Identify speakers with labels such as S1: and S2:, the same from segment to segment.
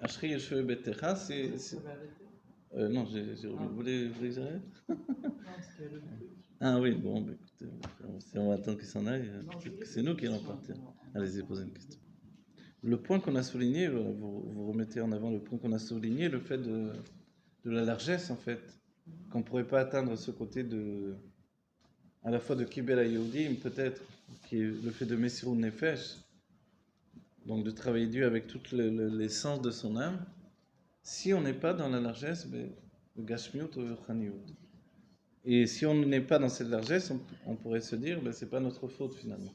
S1: Ashri Yeshua Betecha, non, j'ai oublié. Vous voulez que j'arrête? Ah oui, bon, bah, écoutez, si on va attendre qu'il s'en aille, peut-être que c'est nous qui allons partir. Allez-y, posez une question. Le point qu'on a souligné, vous remettez en avant le point qu'on a souligné, le fait de la largesse, en fait, qu'on ne pourrait pas atteindre ce côté à la fois de Kibel HaYehudim, peut-être, qui est le fait de Messirut Nefesh, donc de travailler Dieu avec toute l'essence de son âme, si on n'est pas dans la largesse, le Gashmiut ou le Chaniut. Et si on n'est pas dans cette largesse, on pourrait se dire, c'est pas notre faute finalement.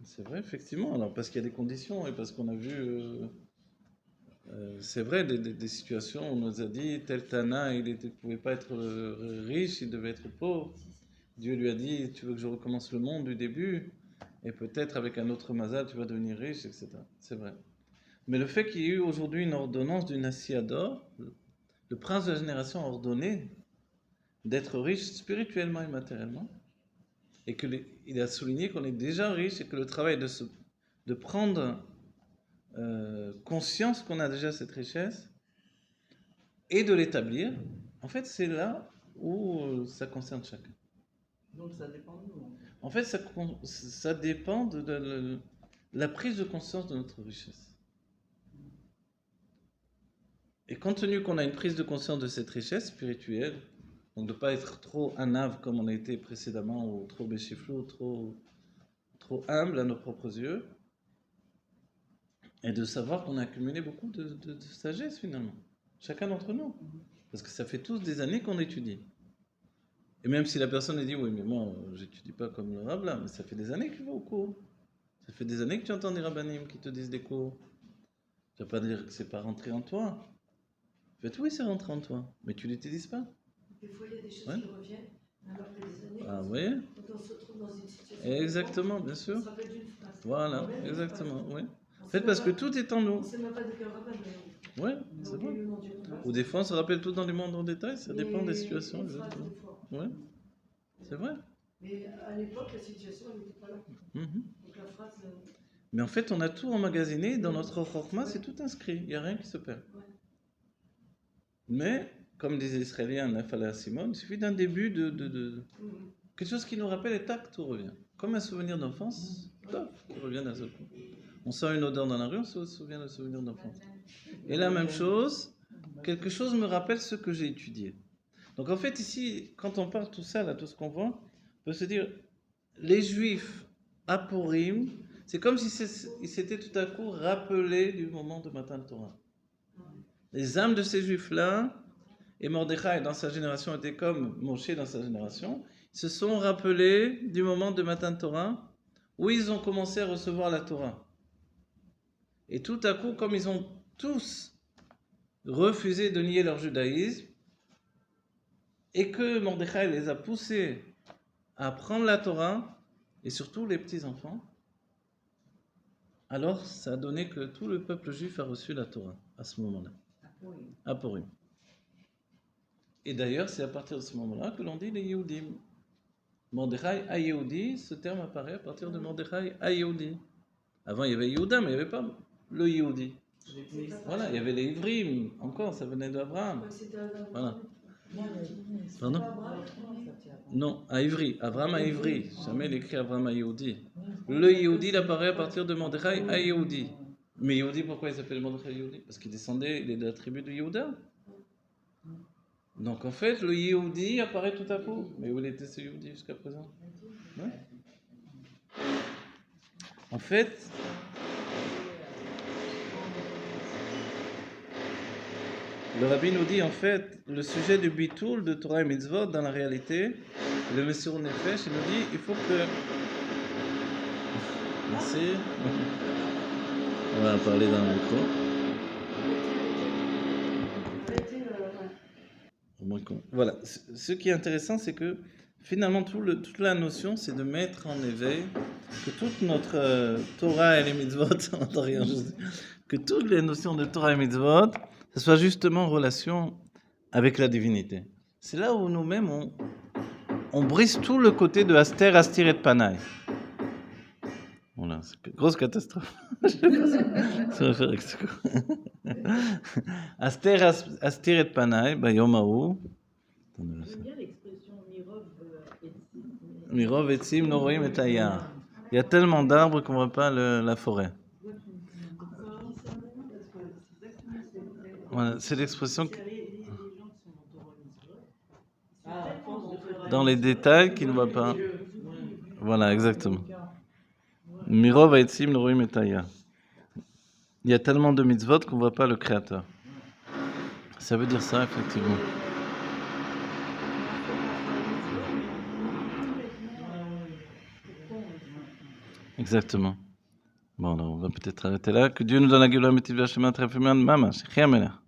S1: C'est vrai, effectivement, alors parce qu'il y a des conditions et parce qu'on a vu, c'est vrai, des situations où on nous a dit, tel Tana, il ne pouvait pas être riche, il devait être pauvre. Dieu lui a dit, tu veux que je recommence le monde du début, et peut-être avec un autre mazal, tu vas devenir riche, etc. C'est vrai. Mais le fait qu'il y ait eu aujourd'hui une ordonnance du Nassiador, le prince de la génération a ordonné d'être riche spirituellement et matériellement, et qu'il a souligné qu'on est déjà riche et que le travail de prendre conscience qu'on a déjà cette richesse et de l'établir, en fait, c'est là où ça concerne chacun.
S2: Donc ça dépend de nous.
S1: En fait, ça dépend de la prise de conscience de notre richesse. Et compte tenu qu'on a une prise de conscience de cette richesse spirituelle, donc de ne pas être trop anave comme on a été précédemment, ou trop béchiflou, trop humble à nos propres yeux, et de savoir qu'on a accumulé beaucoup de sagesse finalement, chacun d'entre nous. Parce que ça fait tous des années qu'on étudie. Et même si la personne a dit, oui, mais moi, j'étudie pas comme le rab là, mais ça fait des années que tu vas au cours. Ça fait des années que tu entends des rabbinim qui te disent des cours. Tu vas pas dire que c'est pas rentré en toi. En fait, oui, c'est rentré en toi, mais tu l'utilises pas.
S3: Des fois, il y a des choses qui reviennent, alors que des années,
S1: ah, oui.
S3: Quand on se retrouve dans une situation...
S1: Exactement, bien sûr.
S3: On se rappelle d'une phrase.
S1: Voilà, exactement, oui. En fait, parce que tout est en nous.
S3: On ne sait même pas de quel rabbin, mais...
S1: Oui, c'est vrai. Ou des fois, on se rappelle tout dans le monde en détail, ça dépend des situations. Oui, c'est vrai.
S3: Mais à l'époque, la situation, elle n'était pas là. Donc la phrase...
S1: Mais en fait, on a tout emmagasiné, dans notre chokma, c'est tout inscrit, il n'y a rien qui se perd. Mais, comme disait l'Israélien Nafala Simon, il suffit d'un début quelque chose qui nous rappelle et tac, tout revient. Comme un souvenir d'enfance, tac, tout revient d'un seul coup. On sent une odeur dans la rue, on se souvient d'un souvenir d'enfance. Et la même chose, quelque chose me rappelle ce que j'ai étudié. Donc en fait, ici, quand on parle de tout ça, là, tout ce qu'on voit, on peut se dire, les Juifs à Purim, c'est comme si ils s'étaient tout à coup rappelés du moment de Matan Torah. Les âmes de ces Juifs-là, et Mordechai dans sa génération était comme Moshe dans sa génération, ils se sont rappelés du moment de Matan Torah où ils ont commencé à recevoir la Torah. Et tout à coup, comme ils ont tous refusé de nier leur judaïsme, et que Mordechai les a poussés à prendre la Torah, et surtout les petits-enfants, alors ça a donné que tout le peuple juif a reçu la Torah à ce moment-là. À Purim. Et d'ailleurs, c'est à partir de ce moment-là que l'on dit les Yehudim. Mordechai HaYehudi, ce terme apparaît à partir de Mordechai HaYehudi. Avant, il y avait Yehuda, mais il n'y avait pas le Yehudi. Voilà, il y avait les Ivrim, encore, ça venait d'Abraham. Voilà. Pardon ? Non, à Ivri, Abraham à Ivri. Jamais il écrit Abraham à Yehudi. Le Yehudi, il apparaît à partir de Mordechai à Yehudi. Mais Yehudi, pourquoi il s'appelle Mordechai Yehudi ? Parce qu'il descendait, il est de la tribu de Yehuda. Donc en fait, le Yehudi apparaît tout à coup. Mais où il était ce Yehudi jusqu'à présent ? Ouais. En fait, le Rabbi nous dit en fait, le sujet du bitoul de Torah et Mitzvot, dans la réalité, le Messirut Nefesh, il nous dit, il faut que... Merci. On va parler dans le micro. Voilà. Ce qui est intéressant, c'est que finalement, toute la notion, c'est de mettre en éveil que toute notre Torah et les mitzvot, que toutes les notions de Torah et mitzvot, ce soit justement en relation avec la divinité. C'est là où nous-mêmes, on brise tout le côté de Aster, Astir et Panay. Voilà. c'est une grosse catastrophe. Ça va faire avec ça. Astir et Panaï, Bayom Ahou.
S2: J'aime bien l'expression Mirov Etzim.
S1: Mirov Etzim, Noroim et Ayar. Il y a tellement d'arbres qu'on ne voit pas la forêt. Voilà, c'est l'expression que... dans les détails qu'ils ne voient pas. Voilà, exactement. Mirov Etzim, Noroim et Ayar. Il y a tellement de mitzvot qu'on ne voit pas le Créateur. Ça veut dire ça, effectivement. Exactement. Bon, alors on va peut-être arrêter là. Que Dieu nous donne la gueule à Métiv Hachem, Trefeman, Mama, Shechiamela.